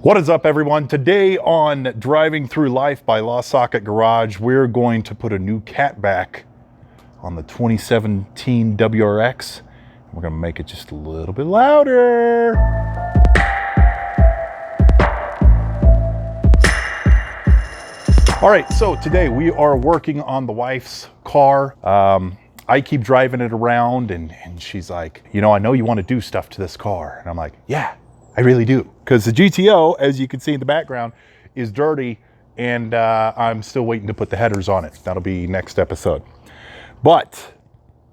What is up, everyone? Today on Driving Through Life by Lost Socket Garage, we're going to put a new catback on the 2017 WRX. We're going to make it just a little bit louder. All right, so today we are working on the wife's car. I keep driving it around and she's like, you know, I know you want to do stuff to this car. And I'm like, yeah, I really do. Because the GTO, as you can see in the background, is dirty and I'm still waiting to put the headers on it. That'll be next episode. But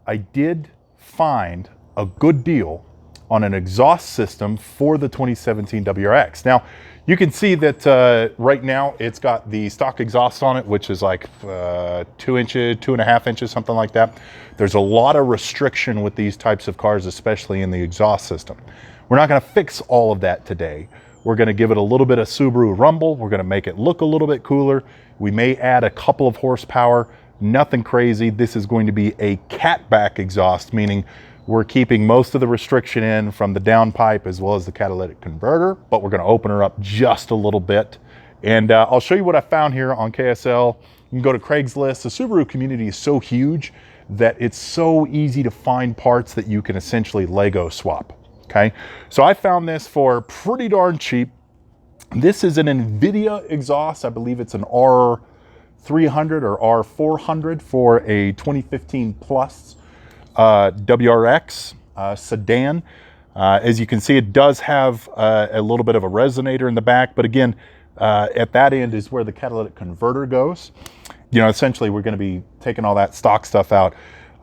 I did find a good deal on an exhaust system for the 2017 WRX. Now, you can see that right now it's got the stock exhaust on it, which is like 2 inches, 2.5 inches, something like that. There's a lot of restriction with these types of cars, especially in the exhaust system. We're not going to fix all of that today. We're going to give it a little bit of Subaru rumble. We're going to make it look a little bit cooler. We may add a couple of horsepower, nothing crazy. This is going to be a catback exhaust, meaning we're keeping most of the restriction in from the downpipe as well as the catalytic converter, but we're going to open her up just a little bit. And I'll show you what I found here on KSL. You can go to Craigslist. The Subaru community is so huge that it's so easy to find parts that you can essentially Lego swap. Okay, so I found this for pretty darn cheap. This is an Invidia exhaust. I believe it's an R300 or R400 for a 2015 plus WRX sedan. As you can see, it does have a little bit of a resonator in the back, but again, at that end is where the catalytic converter goes. You know, essentially we're going to be taking all that stock stuff out.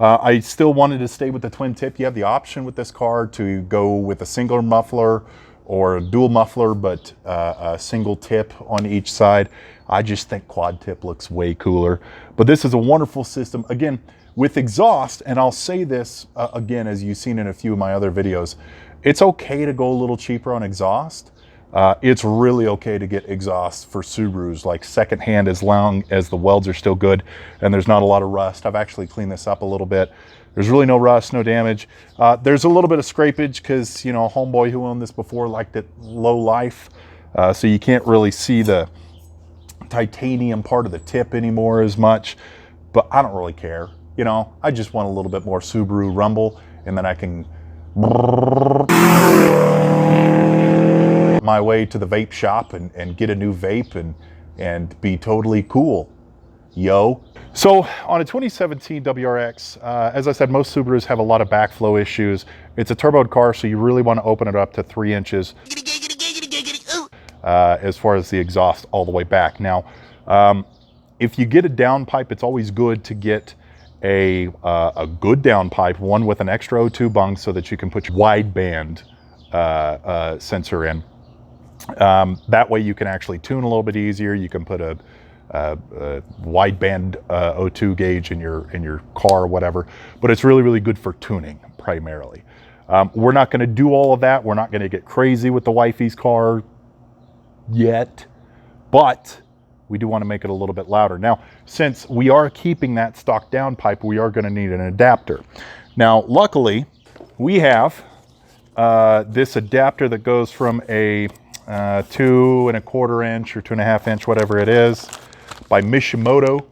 I still wanted to stay with the twin tip. You have the option with this car to go with a single muffler or a dual muffler, but a single tip on each side. I just think quad tip looks way cooler. But this is a wonderful system. Again, with exhaust, and I'll say this again, as you've seen in a few of my other videos, it's okay to go a little cheaper on exhaust. It's really okay to get exhaust for Subarus, like secondhand, as long as the welds are still good and there's not a lot of rust. I've actually cleaned this up a little bit. There's really no rust, no damage. There's a little bit of scrapage because, you know, a homeboy who owned this before liked it low life. So you can't really see the titanium part of the tip anymore as much, but I don't really care. You know, I just want a little bit more Subaru rumble, and then I can my way to the vape shop and get a new vape and be totally cool, yo. So on a 2017 WRX, as I said, most Subarus have a lot of backflow issues. It's a turboed car, so you really want to open it up to 3 inches as far as the exhaust all the way back. Now, if you get a downpipe, it's always good to get a good downpipe, one with an extra O2 Bungs, so that you can put your wideband sensor in. That way you can actually tune a little bit easier. You can put a wideband O2 gauge in your car or whatever, but it's really, really good for tuning primarily. We're not going to do all of that. We're not going to get crazy with the wifey's car yet, but we do want to make it a little bit louder. Now, since we are keeping that stock downpipe, we are going to need an adapter. Now, luckily, we have this adapter that goes from a 2.25 inch or 2.5 inch, whatever it is, by Mishimoto.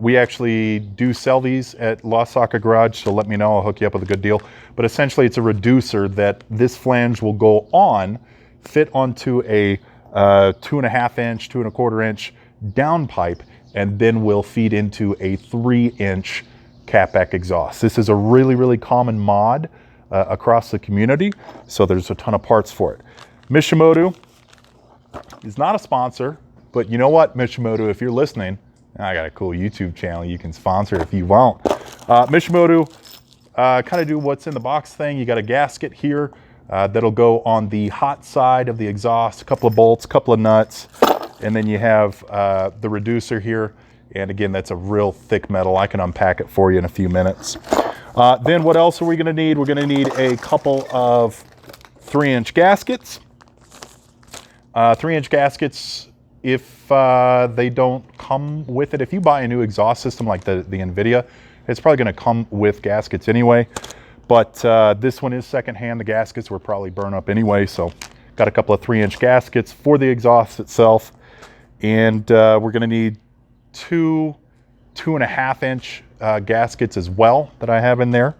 We actually do sell these at Lost Socket Garage, so let me know, I'll hook you up with a good deal. But essentially it's a reducer that this flange will go on, fit onto a 2.5 inch, 2.25 inch downpipe, and then will feed into a 3 inch catback exhaust. This is a really, really common mod across the community, so there's a ton of parts for it. Mishimoto is not a sponsor, but you know what, Mishimoto, if you're listening, I got a cool YouTube channel you can sponsor if you want. Mishimoto, kind of do what's in the box thing. You got a gasket here that'll go on the hot side of the exhaust, a couple of bolts, a couple of nuts, and then you have the reducer here. And again, that's a real thick metal. I can unpack it for you in a few minutes. Then what else are we gonna need? We're gonna need a couple of 3 inch gaskets. 3 inch gaskets, if they don't come with it, if you buy a new exhaust system like the Invidia, it's probably gonna come with gaskets anyway. But this one is secondhand. The gaskets were probably burned up anyway, so Got a couple of 3-inch gaskets for the exhaust itself. And we're gonna need 2.5-inch gaskets as well that I have in there.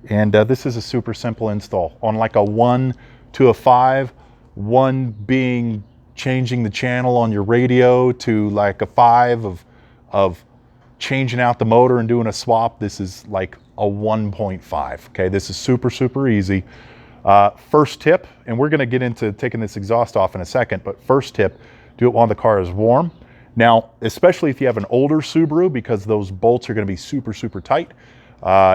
And this is a super simple install on like a 1 to a 5, 1 being changing the channel on your radio to like a 5 of changing out the motor and doing a swap. This is like a 1.5. Okay, this is super, super easy. First tip, and we're gonna get into taking this exhaust off in a second, but first tip, do it while the car is warm. Now, especially if you have an older Subaru, because those bolts are gonna be super, super tight.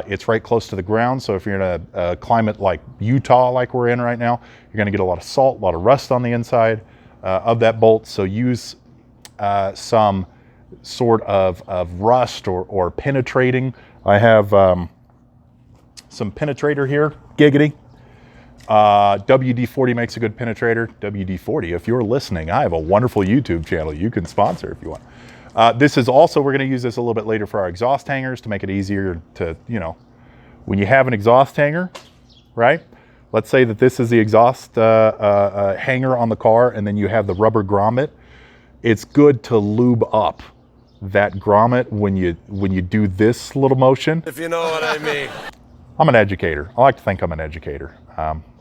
It's right close to the ground, so if you're in a climate like Utah, like we're in right now, you're gonna get a lot of salt, a lot of rust on the inside of that bolt, so use some sort of rust or penetrating. I have some penetrator here, giggity. WD-40 makes a good penetrator. WD-40, if you're listening, I have a wonderful YouTube channel you can sponsor if you want. This is also, we're gonna use this a little bit later for our exhaust hangers to make it easier to, you know, when you have an exhaust hanger, right? Let's say that this is the exhaust hanger on the car, and then you have the rubber grommet. It's good to lube up that grommet when you do this little motion. If you know what I mean. I'm an educator. I like to think I'm an educator.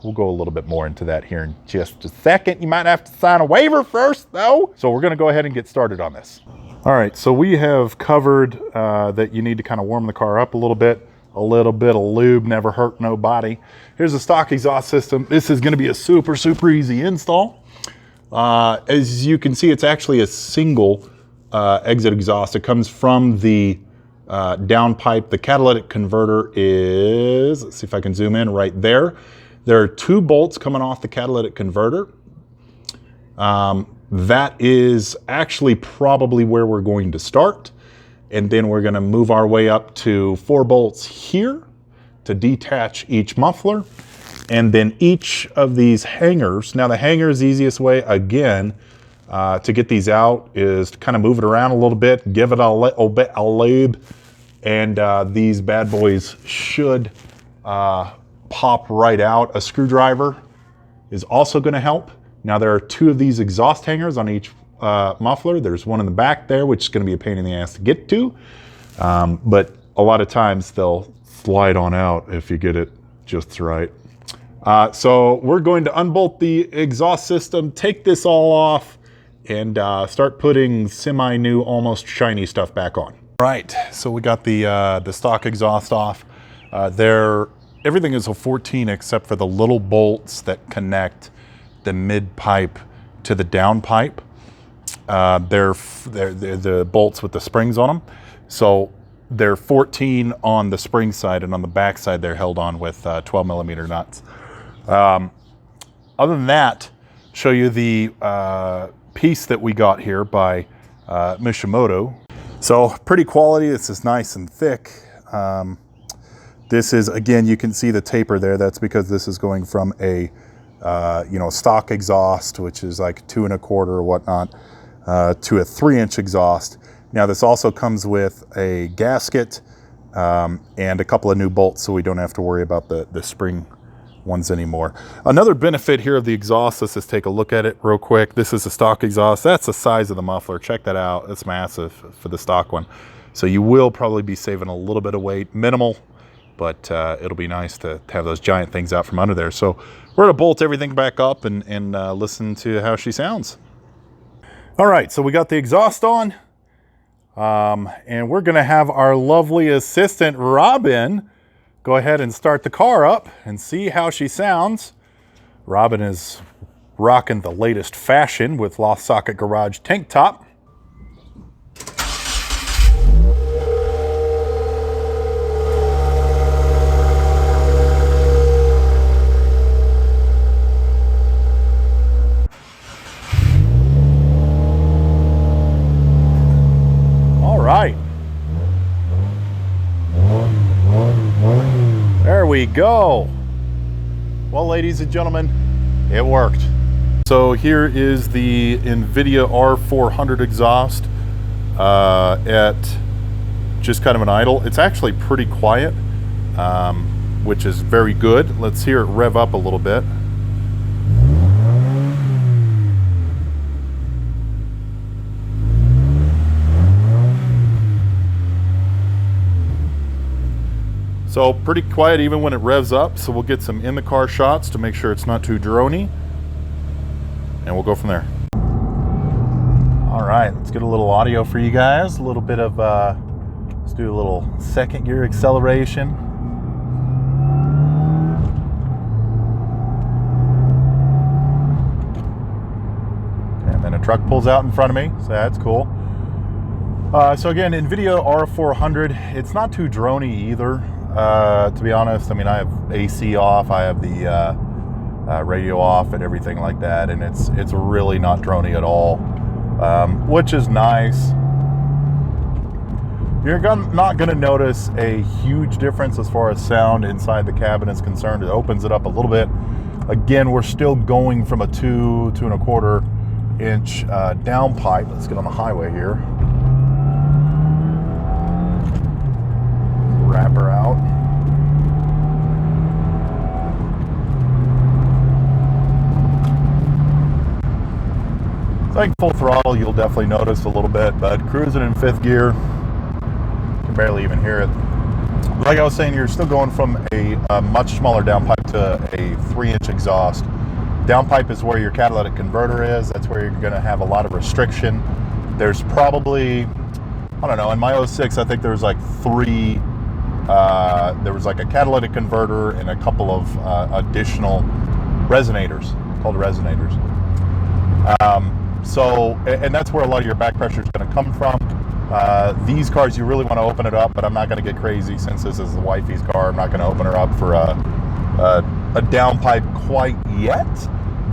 We'll go a little bit more into that here in just a second. You might have to sign a waiver first though. So we're gonna go ahead and get started on this. All right, so we have covered that you need to kind of warm the car up a little bit. A little bit of lube never hurt nobody. Here's the stock exhaust system. This is gonna be a super, super easy install. As you can see, it's actually a single exit exhaust. It comes from the downpipe. The catalytic converter is, let's see if I can zoom in right there. There are 2 bolts coming off the catalytic converter. That is actually probably where we're going to start. And then we're gonna move our way up to 4 bolts here to detach each muffler. And then each of these hangers, now the hanger is the easiest way, again, to get these out is to kind of move it around a little bit, give it a lube, and these bad boys should pop right out. A screwdriver is also gonna help. Now there are 2 of these exhaust hangers on each muffler. There's one in the back there, which is gonna be a pain in the ass to get to. But a lot of times they'll slide on out if you get it just right. So we're going to unbolt the exhaust system, take this all off, and start putting semi-new, almost shiny stuff back on. Right, so we got the stock exhaust off. Everything is a 14 except for the little bolts that connect the mid pipe to the down pipe. They're the bolts with the springs on them. So they're 14 on the spring side, and on the back side they're held on with 12 millimeter nuts. Other than that, show you the piece that we got here by Mishimoto. So pretty quality. This is nice and thick. This is, again, you can see the taper there. That's because this is going from a stock exhaust, which is like 2 1/4 or whatnot, to a 3-inch exhaust. Now this also comes with a gasket and a couple of new bolts, so we don't have to worry about the spring ones anymore. Another benefit here of the exhaust, let's just take a look at it real quick. This is a stock exhaust. That's the size of the muffler. Check that out. It's massive for the stock one. So you will probably be saving a little bit of weight, minimal, but it'll be nice to have those giant things out from under there. So we're gonna bolt everything back up and listen to how she sounds. All right, so we got the exhaust on, and we're gonna have our lovely assistant, Robin, go ahead and start the car up and see how she sounds. Robin is rocking the latest fashion with Lost Socket Garage tank top. All right. There we go. Well, ladies and gentlemen, it worked. So here is the Invidia R400 exhaust at just kind of an idle. It's actually pretty quiet, which is very good. Let's hear it rev up a little bit. So pretty quiet even when it revs up. So we'll get some in the car shots to make sure it's not too droney. And we'll go from there. All right, let's get a little audio for you guys. A little bit of, let's do a little second gear acceleration. And then a truck pulls out in front of me, so that's cool. So again, Invidia R400, it's not too droney either, to be honest. I mean, I have AC off, I have the radio off and everything like that, and it's really not droney at all, which is nice. You're not going to notice a huge difference as far as sound inside the cabin is concerned. It opens it up a little bit. Again, we're still going from a 2.25 inch downpipe. Let's get on the highway here. Wrap her out. So I think full throttle, you'll definitely notice a little bit, but cruising in 5th gear, you can barely even hear it. Like I was saying, you're still going from a much smaller downpipe to a 3-inch exhaust. Downpipe is where your catalytic converter is. That's where you're going to have a lot of restriction. There's probably, I don't know, in my 06, I think there was like 3. There was like a catalytic converter and a couple of additional resonators, called resonators. And that's where a lot of your back pressure is going to come from. These cars, you really want to open it up, but I'm not going to get crazy since this is the wifey's car. I'm not going to open her up for a downpipe quite yet.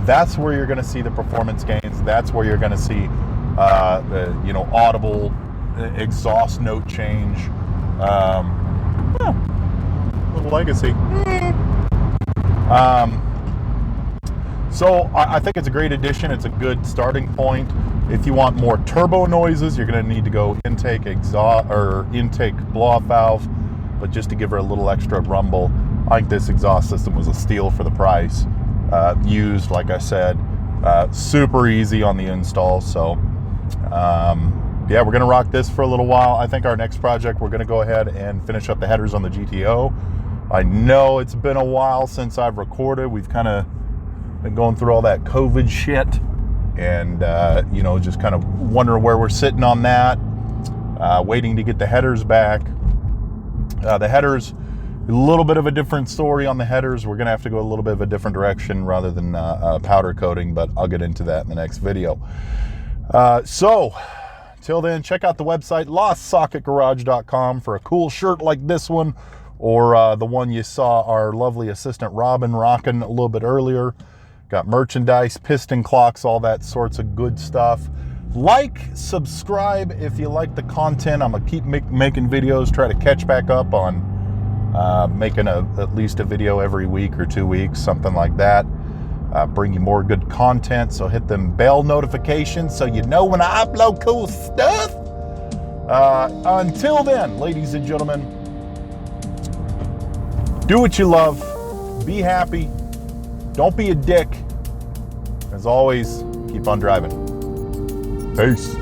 That's where you're going to see the performance gains. That's where you're going to see the audible exhaust note change. Little legacy. So I think it's a great addition. It's a good starting point. If you want more turbo noises, you're going to need to go intake exhaust or intake blow-off valve. But just to give her a little extra rumble, I think this exhaust system was a steal for the price. Used, like I said, super easy on the install. So yeah, we're going to rock this for a little while. I think our next project, we're going to go ahead and finish up the headers on the GTO. I know it's been a while since I've recorded. We've kind of been going through all that COVID shit and, just kind of wondering where we're sitting on that, waiting to get the headers back. The headers, a little bit of a different story on the headers. We're going to have to go a little bit of a different direction rather than powder coating, but I'll get into that in the next video. So till then, check out the website, lostsocketgarage.com, for a cool shirt like this one, or the one you saw our lovely assistant Robin rocking a little bit earlier. Got merchandise, piston clocks, all that sorts of good stuff. Like, subscribe if you like the content. I'm gonna keep making videos, try to catch back up on making at least a video every week or 2 weeks, something like that. Bring you more good content, so hit them bell notifications so you know when I upload cool stuff. Until then, ladies and gentlemen, do what you love, be happy, don't be a dick. As always, keep on driving. Peace.